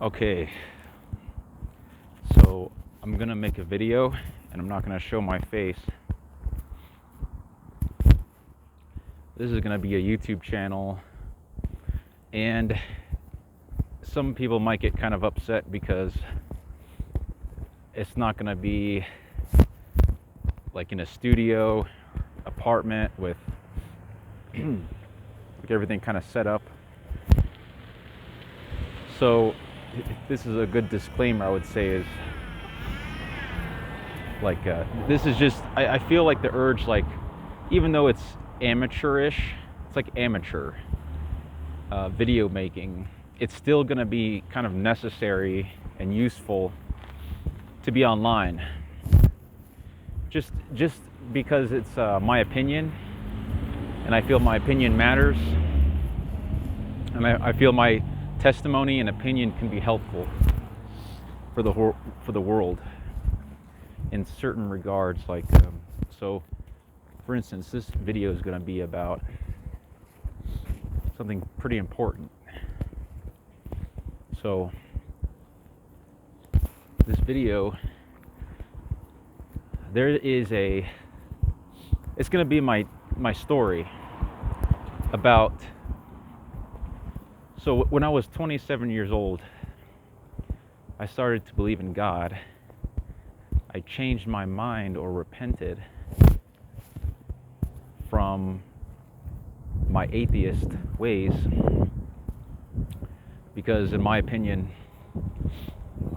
Okay, so I'm gonna make a video and I'm not gonna show my face. This is gonna be a YouTube channel, and some people might get kind of upset because it's not gonna be like in a studio apartment with like everything kind of set up. So this is a good disclaimer, I would say, is like this is just I feel like the urge, like, even though it's amateurish, it's like amateur video making, it's still gonna be kind of necessary and useful to be online, just because it's my opinion, and I feel my opinion matters, and I feel my testimony and opinion can be helpful for the world in certain regards. Like so for instance, this video is going to be about something pretty important. So this video, it's going to be my story about, so when I was 27 years old, I started to believe in God. I changed my mind, or repented from my atheist ways, because in my opinion,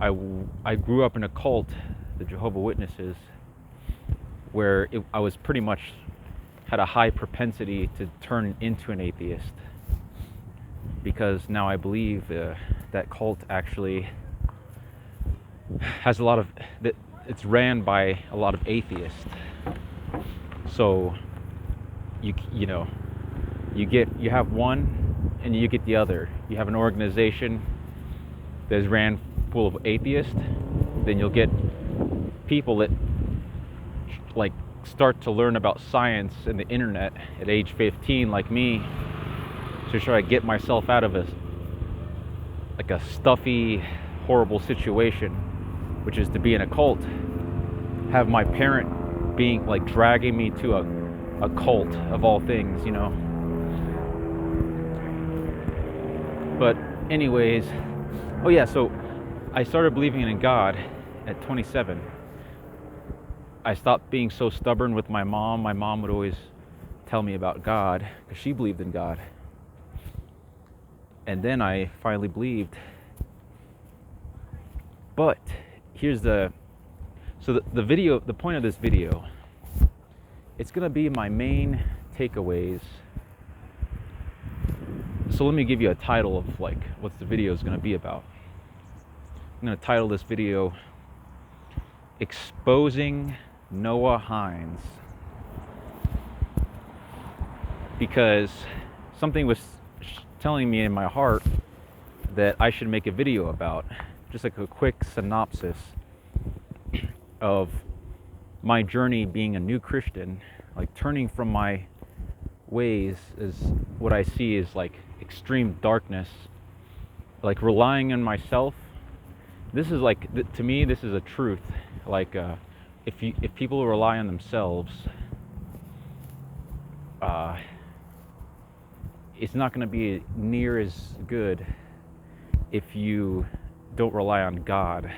I grew up in a cult, the Jehovah's Witnesses, where I was pretty much had a high propensity to turn into an atheist, because now I believe that cult actually has a lot of that. It's ran by a lot of atheists. So you have one and you get the other. You have an organization that is ran full of atheists, then you'll get people that like start to learn about science and the internet at age 15, like me, to try to get myself out of a stuffy, horrible situation, which is to be in a cult. Have my parent being like dragging me to a cult of all things, But anyways, oh yeah, so I started believing in God at 27. I stopped being so stubborn with my mom. My mom would always tell me about God because she believed in God. And then I finally believed. But here's the video, the point of this video, it's going to be my main takeaways. So let me give you a title of like what the video is going to be about. I'm going to title this video Exposing Noah Hines, because something was telling me in my heart that I should make a video about, just like a quick synopsis of my journey being a new Christian, like turning from my ways is what I see is like extreme darkness, like relying on myself. This is like, to me, this is a truth. Like if people rely on themselves, it's not going to be near as good if you don't rely on God.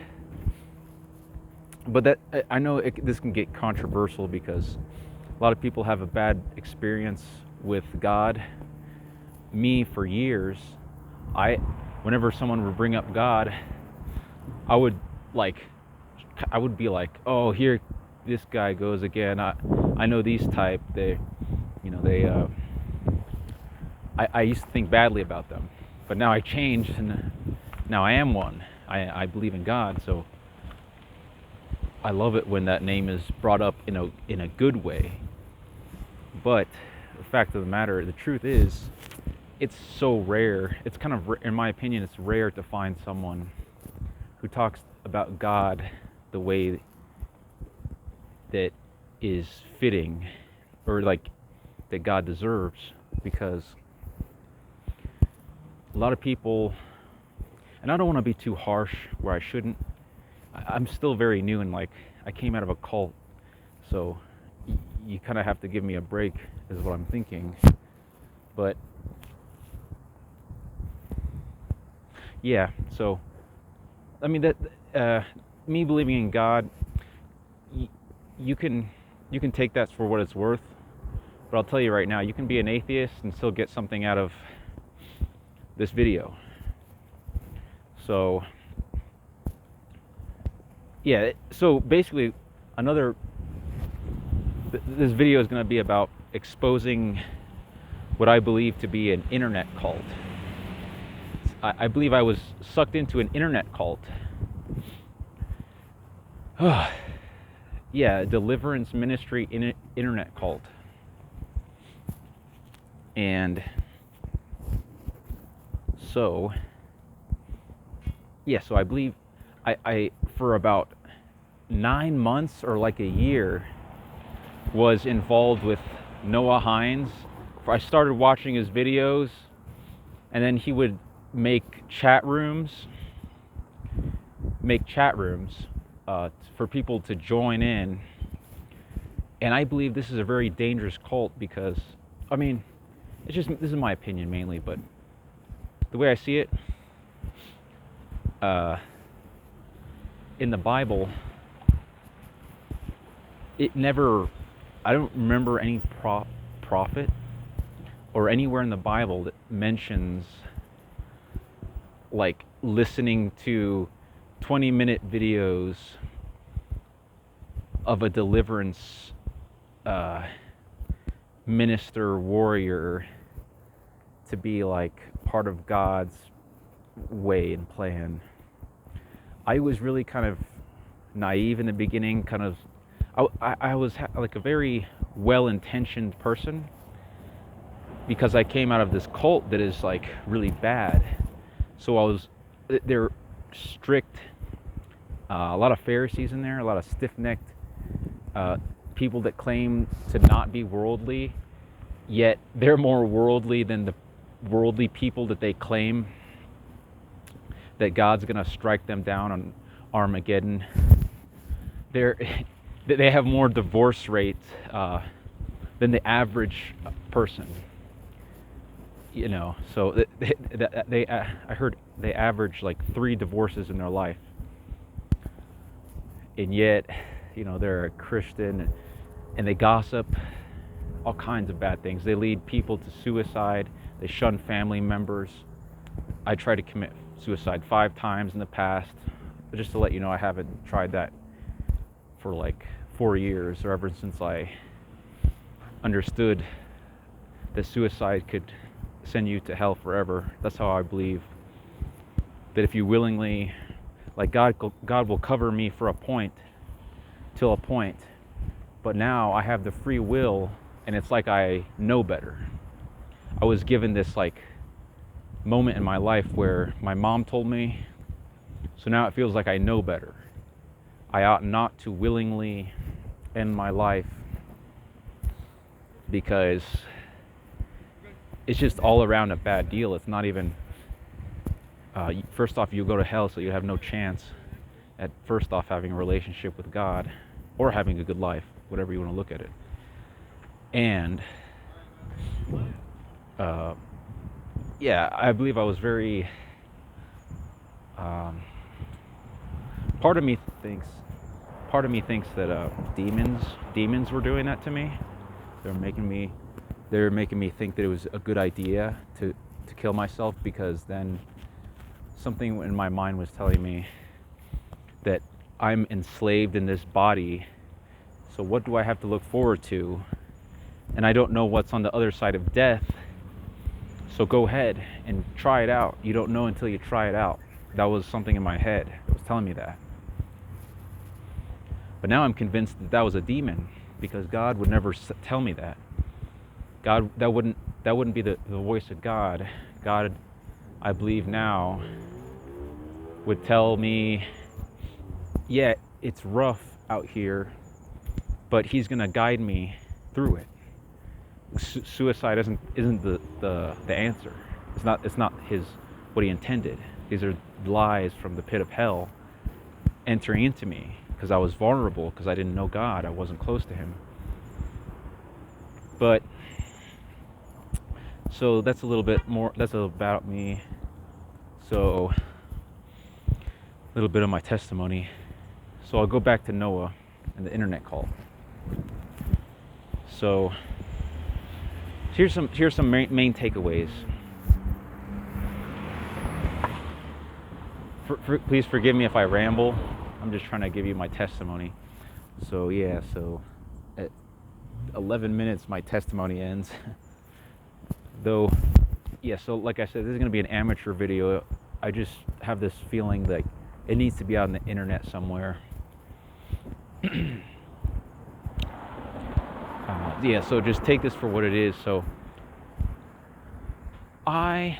But that, I know this can get controversial because a lot of people have a bad experience with God. Me, for years, whenever someone would bring up God, I would be like, oh, here this guy goes again. I know these type. I used to think badly about them, but now I changed, and now I am one. I believe in God, so I love it when that name is brought up in a good way. But the fact of the matter, the truth is, it's so rare. It's kind of, in my opinion, it's rare to find someone who talks about God the way that is fitting, or like that God deserves, because a lot of people, and I don't want to be too harsh where I shouldn't. I'm still very new, and like I came out of a cult, so you kind of have to give me a break, is what I'm thinking. But yeah, so I mean that me believing in God, you can take that for what it's worth. But I'll tell you right now, you can be an atheist and still get something out of this video. So yeah, so basically this video is going to be about exposing what I believe to be an internet cult. I believe I was sucked into an internet cult. Yeah, Deliverance Ministry internet cult. And so, yeah, so I believe I for about 9 months or like a year was involved with Noah Hines. I started watching his videos, and then he would make chat rooms for people to join in. And I believe this is a very dangerous cult because, I mean, this is my opinion mainly, but the way I see it, in the Bible, I don't remember any prophet or anywhere in the Bible that mentions like listening to 20-minute videos of a deliverance minister warrior to be like part of God's way and plan. I was really kind of naive in the beginning, kind of I was like a very well-intentioned person, because I came out of this cult that is like really bad. So they're strict, a lot of Pharisees in there, a lot of stiff-necked people that claim to not be worldly, yet they're more worldly than the worldly people that they claim that God's gonna strike them down on Armageddon. They have more divorce rates than the average person. You know, so I heard they average like 3 divorces in their life, and yet, you know, they're a Christian, and they gossip, all kinds of bad things. They lead people to suicide. They shun family members. I tried to commit suicide 5 times in the past, but just to let you know, I haven't tried that for like 4 years, or ever since I understood that suicide could send you to hell forever. That's how I believe that if you willingly, like God will cover me for a point, till a point, but now I have the free will, and it's like I know better. I was given this like moment in my life where my mom told me, so now it feels like I know better. I ought not to willingly end my life, because it's just all around a bad deal. It's not even, first off, you go to hell, so you have no chance at first off having a relationship with God or having a good life, whatever you want to look at it. And yeah, I believe I was very, part of me thinks that demons were doing that to me. They're making me think that it was a good idea to kill myself, because then something in my mind was telling me that I'm enslaved in this body, so what do I have to look forward to? And I don't know what's on the other side of death, so go ahead and try it out. You don't know until you try it out. That was something in my head that was telling me that. But now I'm convinced that was a demon, because God would never tell me that. God, that wouldn't be the voice of God. God, I believe now, would tell me, yeah, it's rough out here, but He's gonna guide me through it. Suicide isn't the answer. It's not what He intended. These are lies from the pit of hell entering into me because I was vulnerable, because I didn't know God. I wasn't close to him. But so that's a little bit more, that's about me. So a little bit of my testimony. So I'll go back to Noah and the internet cult. So here's some main takeaways. Please forgive me if I ramble. I'm just trying to give you my testimony. So yeah, so at 11 minutes my testimony ends. Though, yeah, so like I said, this is going to be an amateur video. I just have this feeling that it needs to be out on the internet somewhere. Yeah, so just take this for what it is. So I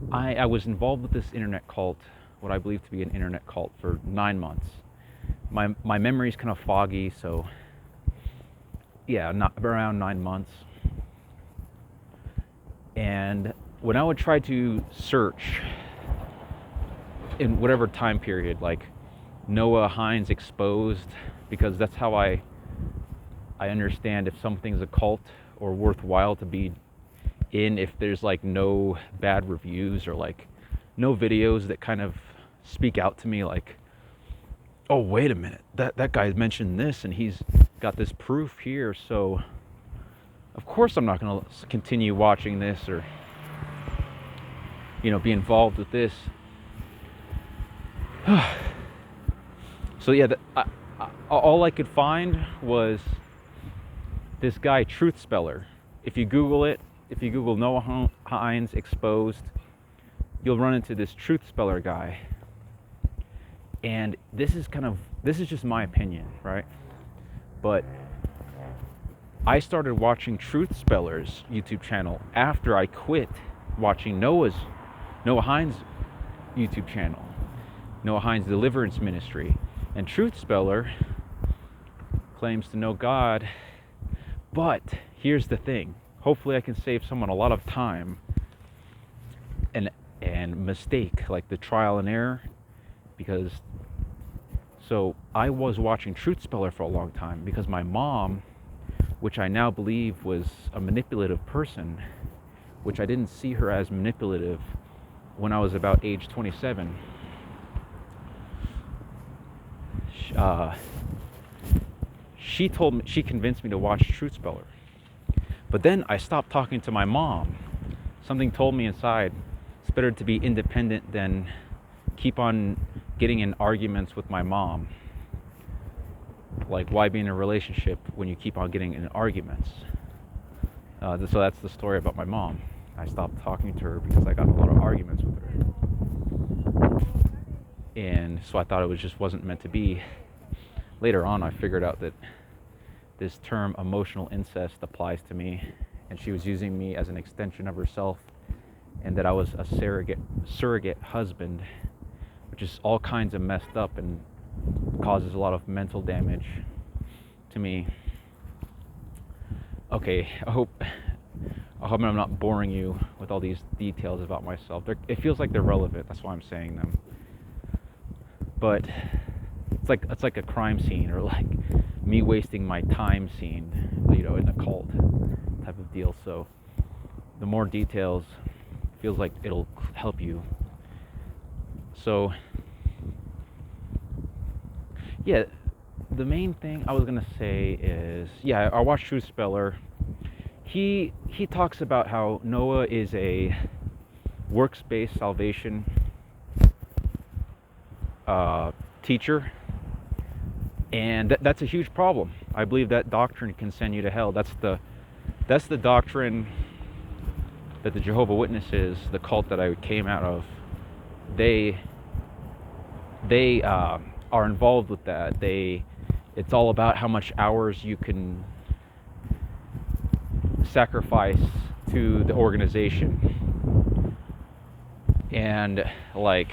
was involved with this internet cult, what I believe to be an internet cult, for 9 months. My memory's kind of foggy, so yeah, not around 9 months. And when I would try to search in whatever time period, like Noah Hines Exposed, because that's how I understand if something's a cult or worthwhile to be in, if there's like no bad reviews or like no videos that kind of speak out to me like, oh, wait a minute, that guy mentioned this and he's got this proof here, so of course I'm not going to continue watching this or, be involved with this. So yeah, all I could find was this guy, Truth Speller. If you Google Noah Hines Exposed, you'll run into this Truth Speller guy. And this is just my opinion, right? But I started watching Truth Speller's YouTube channel after I quit watching Noah Hines' YouTube channel, Noah Hines Deliverance Ministry. And Truth Speller claims to know God, but here's the thing. Hopefully I can save someone a lot of time and mistake, like the trial and error, because so I was watching Truth Speller for a long time because my mom, which I now believe was a manipulative person, which I didn't see her as manipulative when I was about age 27. She convinced me to watch Truth Speller. But then I stopped talking to my mom. Something told me inside, it's better to be independent than keep on getting in arguments with my mom. Like, why be in a relationship when you keep on getting in arguments? So that's the story about my mom. I stopped talking to her because I got in a lot of arguments with her. And so I thought it wasn't meant to be. Later on, I figured out that this term emotional incest applies to me, and she was using me as an extension of herself, and that I was a surrogate husband, which is all kinds of messed up and causes a lot of mental damage to me. Okay, I hope I'm not boring you with all these details about myself. It feels like they're relevant, that's why I'm saying them. But it's like a crime scene, or like me wasting my time scene, in a cult type of deal. So the more details, feels like it'll help you. So yeah, the main thing I was gonna say is, yeah, I watched Truth Speller. He talks about how Noah is a works-based salvation teacher, and that's a huge problem. I believe that doctrine can send you to hell. That's the doctrine that the Jehovah's Witnesses, the cult that I came out of, they are involved with that. It's all about how much hours you can sacrifice to the organization, and like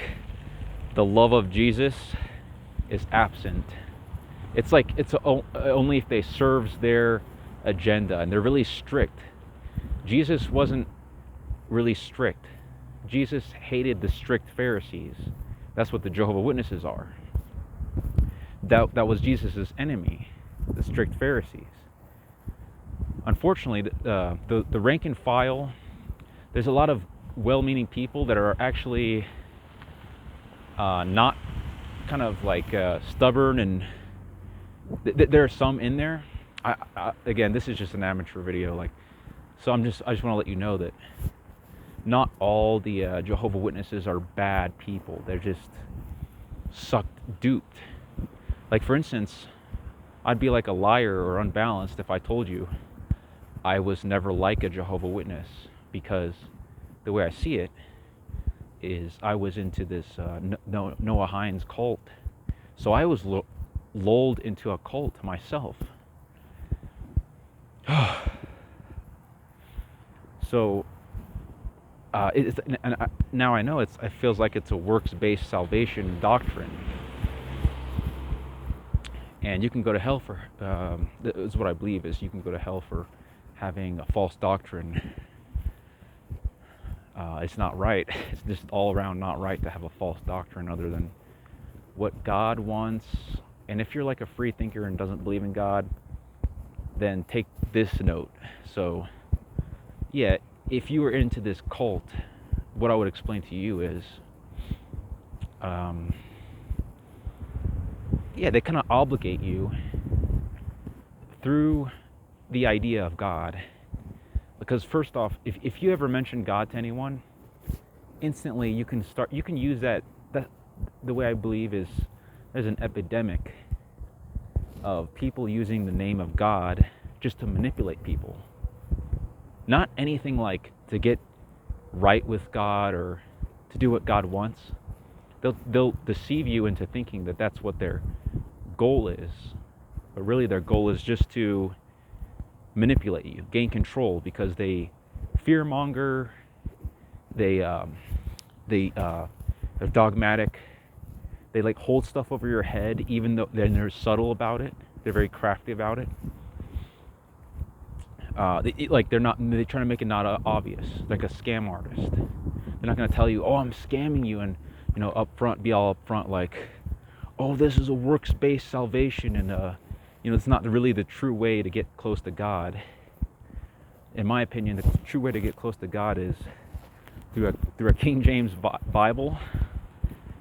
the love of Jesus is absent. It's like it's only if they serves their agenda, and they're really strict. Jesus wasn't really strict. Jesus hated the strict Pharisees. That's what the Jehovah's Witnesses are. That was Jesus' enemy, the strict Pharisees. Unfortunately, the rank and file, there's a lot of well-meaning people that are actually not kind of like stubborn, and there are some in there. Again, this is just an amateur video, like, so I just want to let you know that not all the Jehovah's Witnesses are bad people. They're just duped. Like, for instance, I'd be like a liar or unbalanced if I told you I was never like a Jehovah's Witness, because the way I see it is I was into this Noah Hines cult. So I was lulled into a cult myself. So now I know it feels like it's a works-based salvation doctrine. And you can go to hell for, this is what I believe, is you can go to hell for having a false doctrine. It's not right. It's just all around not right to have a false doctrine other than what God wants. And if you're like a free thinker and doesn't believe in God, then take this note. So, yeah, if you were into this cult, what I would explain to you is, they kind of obligate you through the idea of God. Because first off, if you ever mention God to anyone, instantly you can use that the way I believe is there's an epidemic of people using the name of God just to manipulate people. Not anything like to get right with God or to do what God wants. They'll deceive you into thinking that that's what their goal is, but really their goal is just to manipulate you, gain control, because they fearmonger, they're dogmatic, they like hold stuff over your head, even though they're subtle about it. They're very crafty about it. They're trying to make it not obvious, like a scam artist. They're not going to tell you, oh, I'm scamming you, and be all up front like, oh, this is a works-based salvation, and it's not really the true way to get close to God. In my opinion, the true way to get close to God is through a King James Bible,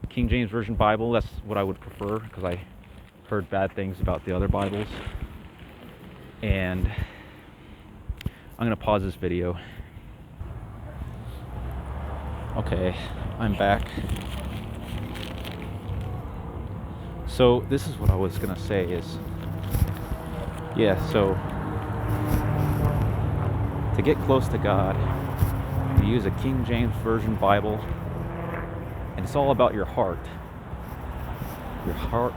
King James Version Bible. That's what I would prefer, because I heard bad things about the other Bibles. And I'm going to pause this video. Okay, I'm back. So this is what I was going to say is, so to get close to God, you use a King James Version Bible, and it's all about your heart. Your heart.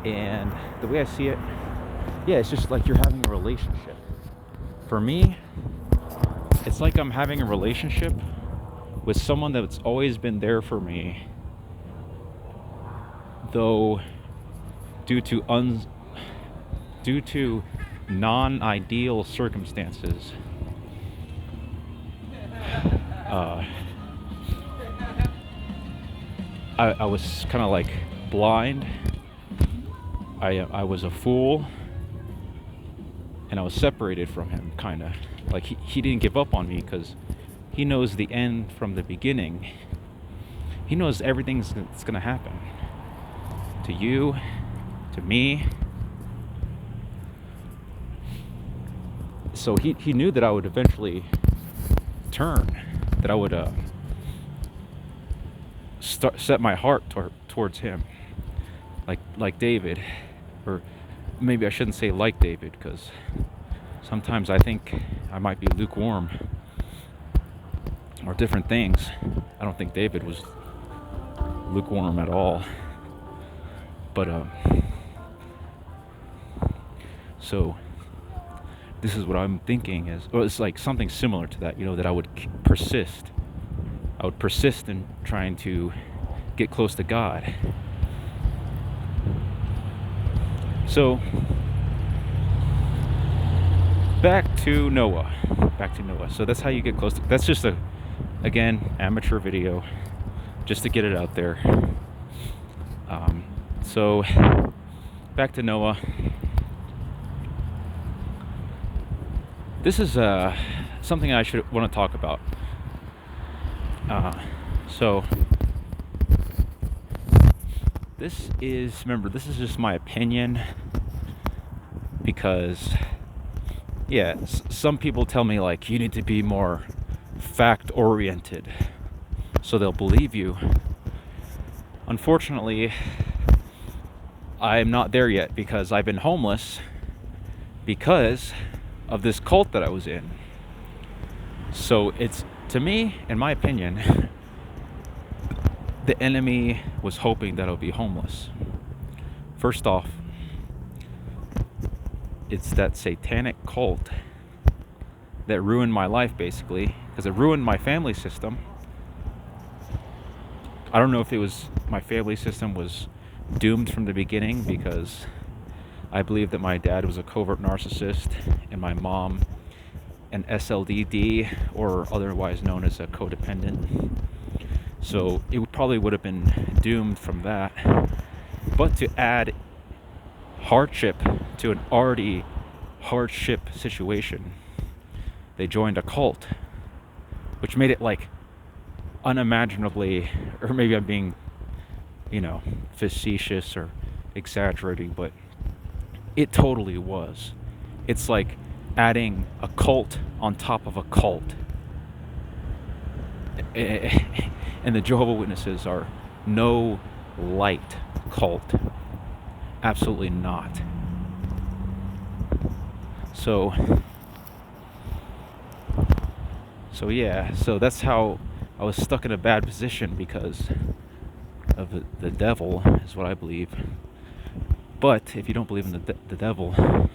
And the way I see it, it's just like you're having a relationship. For me, it's like I'm having a relationship with someone that's always been there for me, though due to non-ideal circumstances. I was kind of like blind. I was a fool, and I was separated from him, kind of. Like he didn't give up on me, because he knows the end from the beginning. He knows everything that's going to happen to you, to me. So he knew that I would eventually turn, that I would set my heart towards him, like David. Or maybe I shouldn't say like David, because sometimes I think I might be lukewarm, or different things. I don't think David was lukewarm at all. But so this is what I'm thinking is, or it's like something similar to that, that I would persist. I would persist in trying to get close to God. So back to Noah. So that's how you get close to. That's just again, amateur video, just to get it out there. So back to Noah. This is something I should want to talk about. So this is just my opinion, because some people tell me like you need to be more fact oriented so they'll believe you. Unfortunately, I'm not there yet, because I've been homeless because of this cult that I was in. So it's, to me, in my opinion, the enemy was hoping that I'll be homeless. First off, it's that satanic cult that ruined my life, basically, because it ruined my family system. I don't know if it was my family system was doomed from the beginning, because I believe that my dad was a covert narcissist and my mom an SLDD, or otherwise known as a codependent. So it probably would have been doomed from that. But to add hardship to an already hardship situation, they joined a cult, which made it like unimaginably, or maybe I'm being, facetious or exaggerating, but it totally was. It's like adding a cult on top of a cult. And the Jehovah's Witnesses are no light cult. Absolutely not. So that's how I was stuck in a bad position, because of the devil, is what I believe. But if you don't believe in the devil,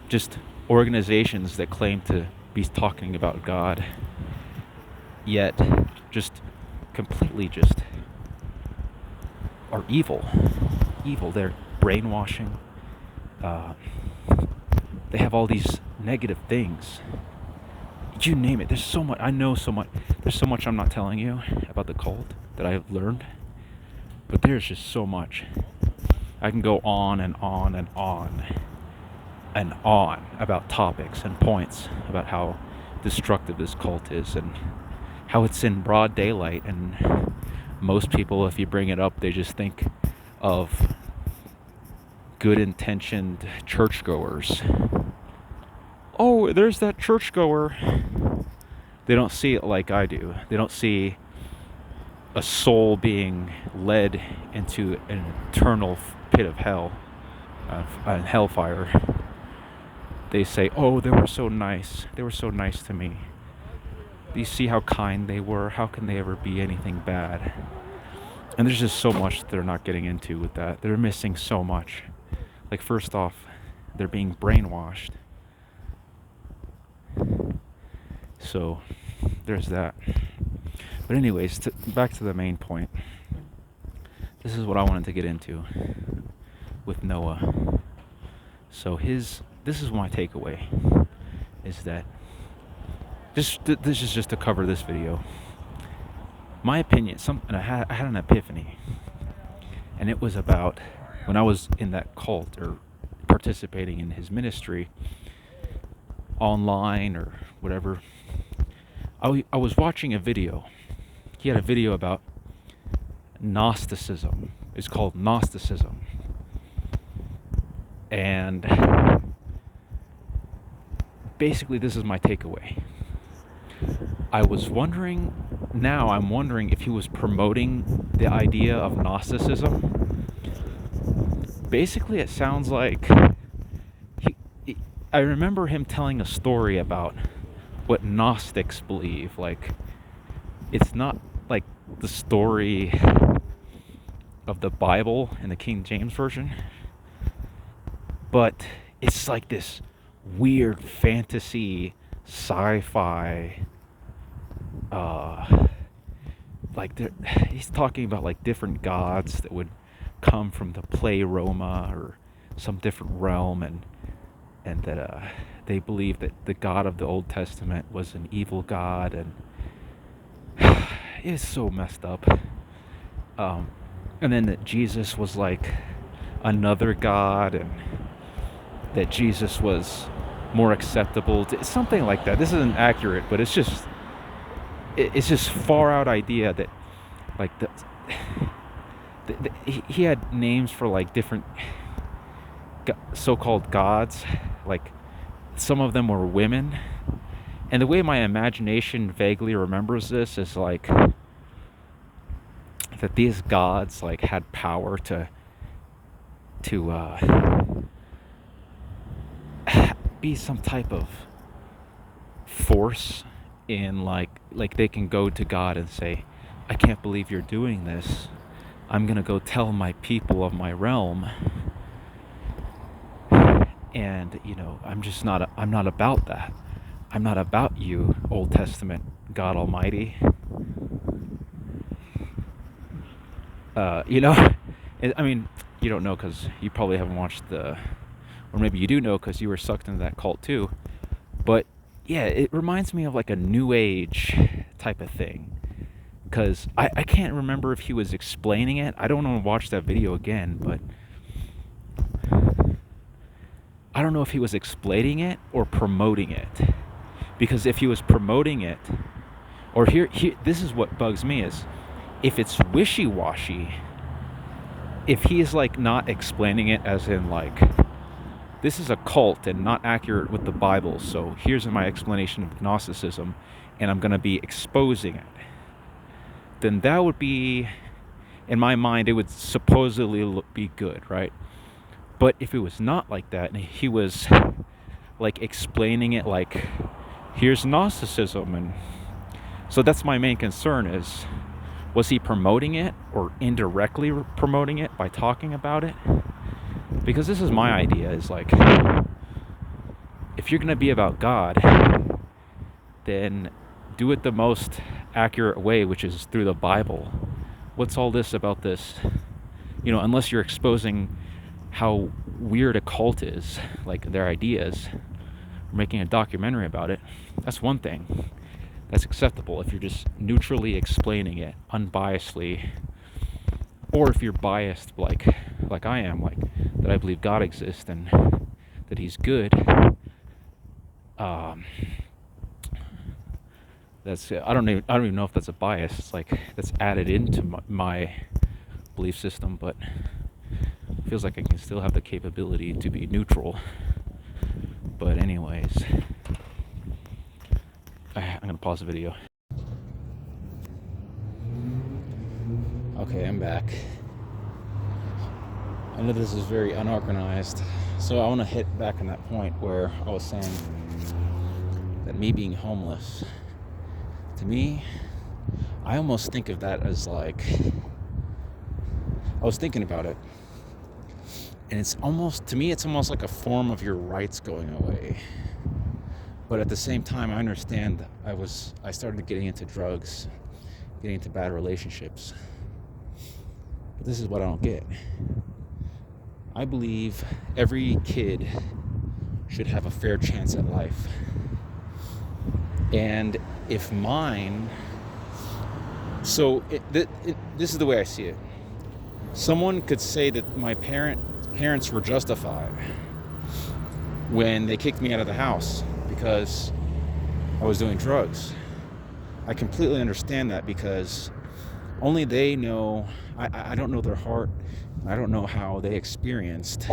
just organizations that claim to be talking about God, yet just completely just are evil. They're brainwashing. They have all these negative things. You name it. There's so much. I know so much. There's so much I'm not telling you about the cult that I have learned. But there's just so much. I can go on and on and on and on about topics and points about how destructive this cult is and how it's in broad daylight. And most people, if you bring it up, they just think of good-intentioned churchgoers. Oh, there's that churchgoer. They don't see it like I do. They don't see a soul being led into an eternal pit of hell, hellfire. They say, oh, they were so nice. They were so nice to me. Do you see how kind they were? How can they ever be anything bad? And there's just so much they're not getting into with that. They're missing so much. Like, first off, they're being brainwashed. So there's that. But anyways, back to the main point. This is what I wanted to get into with Noah. So this is my takeaway, is that this is just to cover this video. My opinion, I had an epiphany, and it was about when I was in that cult or participating in his ministry online or whatever. I was watching a video. He had a video about Gnosticism. It's called Gnosticism. And basically this is my takeaway. I'm wondering if he was promoting the idea of Gnosticism. Basically it sounds like I remember him telling a story about what Gnostics believe. Like, it's not like the story of the Bible in the King James Version, but it's like this weird fantasy, sci-fi, he's talking about like different gods that would come from the play Roma or some different realm, and and that they believed that the God of the Old Testament was an evil God, and it's so messed up. And then that Jesus was like another God, and that Jesus was more acceptable to something like that. This isn't accurate, but it's just far out idea that like he had names for like different so-called gods. Like some of them were women, and the way my imagination vaguely remembers this is like that these gods like had power to be some type of force in like they can go to God and say, I can't believe you're doing this. I'm gonna go tell my people of my realm, and I'm not about that. I'm not about you, Old Testament God Almighty. I mean, you don't know because you probably haven't watched or maybe you do know because you were sucked into that cult too. But yeah, it reminds me of like a new age type of thing. Because I can't remember if he was explaining it. I don't want to watch that video again, but I don't know if he was explaining it or promoting it. Because if he was promoting it, or here this is what bugs me is, if it's wishy-washy, if he is like not explaining it as in like, this is a cult and not accurate with the Bible, so here's my explanation of Gnosticism, and I'm going to be exposing it, then that would be, in my mind, it would supposedly be good, right? But if it was not like that, and he was like explaining it like, here's Gnosticism, and so that's my main concern is, was he promoting it or indirectly promoting it by talking about it? Because this is my idea, is like, if you're going to be about God, then do it the most accurate way, which is through the Bible. What's all this about this? Unless you're exposing how weird a cult is, like their ideas, or making a documentary about it, that's one thing. That's acceptable if you're just neutrally explaining it, unbiasedly. Or if you're biased, like I am, like that I believe God exists and that He's good. That's I don't even know if that's a bias. It's like that's added into my belief system, but it feels like I can still have the capability to be neutral. But anyways, I'm gonna pause the video. Okay, I'm back. I know this is very unorganized, so I want to hit back on that point where I was saying that me being homeless, to me, I almost think of that as like, I was thinking about it, and it's almost like a form of your rights going away. But at the same time, I understand I started getting into drugs, getting into bad relationships. But this is what I don't get. I believe every kid should have a fair chance at life. And if mine... So, this is the way I see it. Someone could say that my parents were justified when they kicked me out of the house because I was doing drugs. I completely understand that because only they know. I don't know their heart. I don't know how they experienced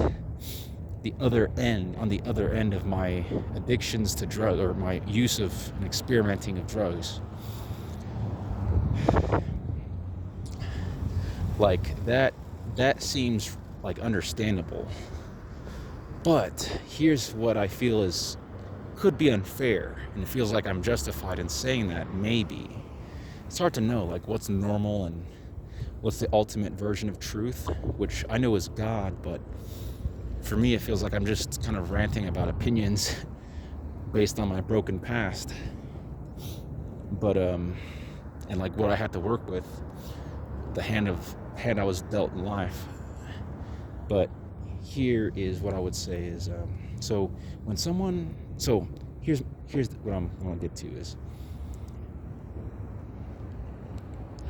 the other end, on the other end of my addictions to drugs, or my use of and experimenting of drugs. Like that seems like understandable. But here's what I feel could be unfair, and it feels like I'm justified in saying that, maybe. It's hard to know, like, what's normal and what's the ultimate version of truth, which I know is God, but for me it feels like I'm just kind of ranting about opinions based on my broken past. But and like what I had to work with, the hand I was dealt in life. But here is what I would say is, so when someone, so here's what I'm going to get to is,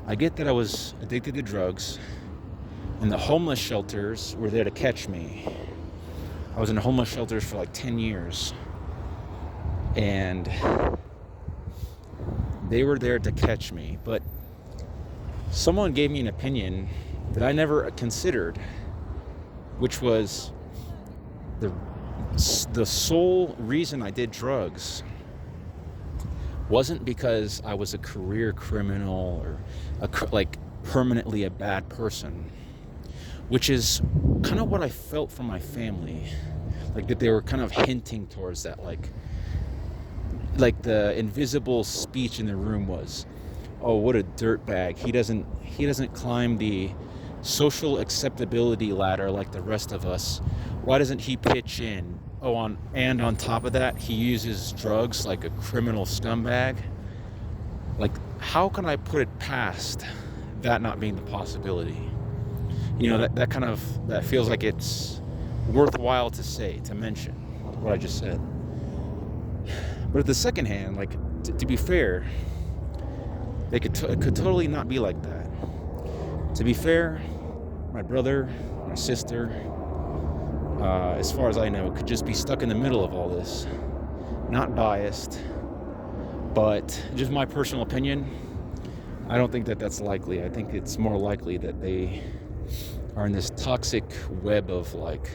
I get that I was addicted to drugs, and the homeless shelters were there to catch me. I was in homeless shelters for like 10 years, and they were there to catch me, but someone gave me an opinion that I never considered, which was the sole reason I did drugs wasn't because I was a career criminal or like permanently a bad person, which is kind of what I felt from my family, like that they were kind of hinting towards that, like the invisible speech in the room was, oh, what a dirtbag. He doesn't climb the social acceptability ladder like the rest of us. Why doesn't he pitch in? Oh, on top of that, he uses drugs like a criminal scumbag. Like, how can I put it past that not being the possibility? That feels like it's worthwhile to say, to mention what I just said. But at the second hand, like, to be fair, it could totally not be like that. To be fair, my brother, my sister, as far as I know, could just be stuck in the middle of all this. Not biased, but just my personal opinion. I don't think that that's likely. I think it's more likely that they are in this toxic web of, like,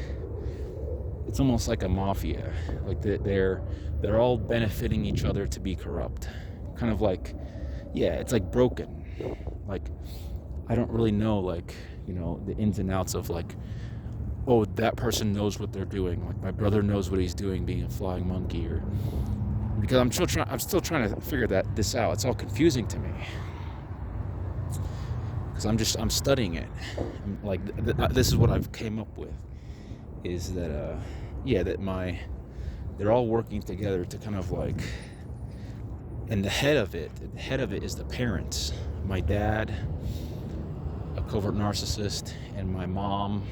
it's almost like a mafia. Like they're all benefiting each other to be corrupt. Kind of like, yeah, it's like broken. Like, I don't really know, like, the ins and outs of, like, oh, that person knows what they're doing. Like, my brother knows what he's doing being a flying monkey, or because I'm still trying to figure this out. It's all confusing to me because I'm studying it. This is what I've came up with, is that they're all working together to kind of, like, and the head of it is the parents. My dad, a covert narcissist, and my mom,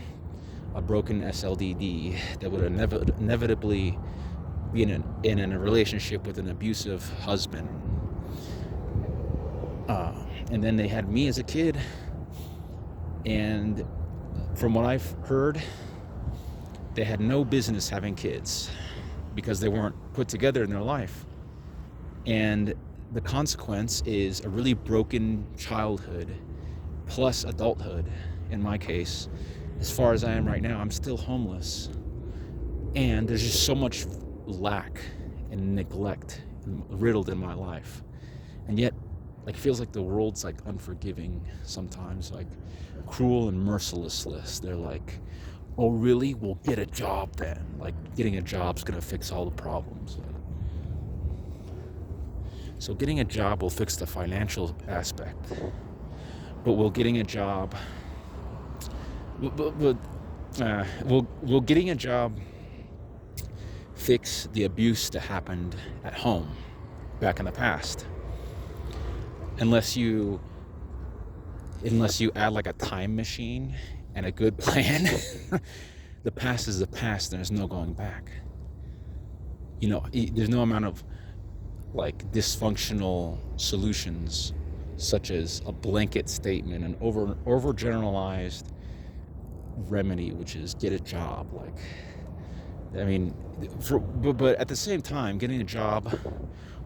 a broken SLDD that would inevitably be in a relationship with an abusive husband. And then they had me as a kid, and from what I've heard, they had no business having kids because they weren't put together in their life. And the consequence is a really broken childhood plus adulthood. In my case, as far as I am right now, I'm still homeless, and there's just so much lack and neglect riddled in my life. And yet, like, it feels like the world's, like, unforgiving sometimes, like cruel and merciless. They're like, oh, really? We'll get a job then. Like, getting a job's gonna fix all the problems. So getting a job will fix the financial aspect, but will getting a job fix the abuse that happened at home back in the past? Unless you add, like, a time machine and a good plan. The past is the past, and there's no going back. There's no amount of, like, dysfunctional solutions such as a blanket statement, an overgeneralized remedy, which is get a job. Like, I mean, but at the same time, getting a job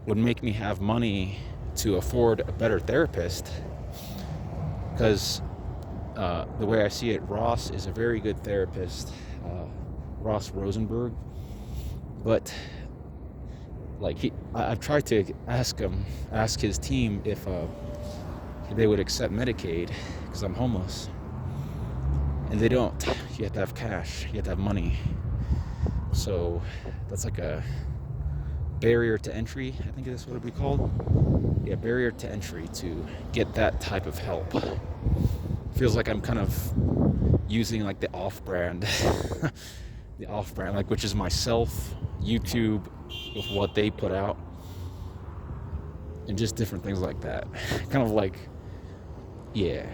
would make me have money to afford a better therapist, because the way I see it, Ross is a very good therapist, Ross Rosenberg, but, like, I've tried to ask his team if they would accept Medicaid, because I'm homeless, and they don't. You have to have cash, you have to have money, so that's like a barrier to entry, I think that's what it would be called. Yeah, barrier to entry to get that type of help. Feels like I'm kind of using, like, the off-brand, like, which is myself, YouTube, with what they put out, and just different things like that. Kind of like, yeah.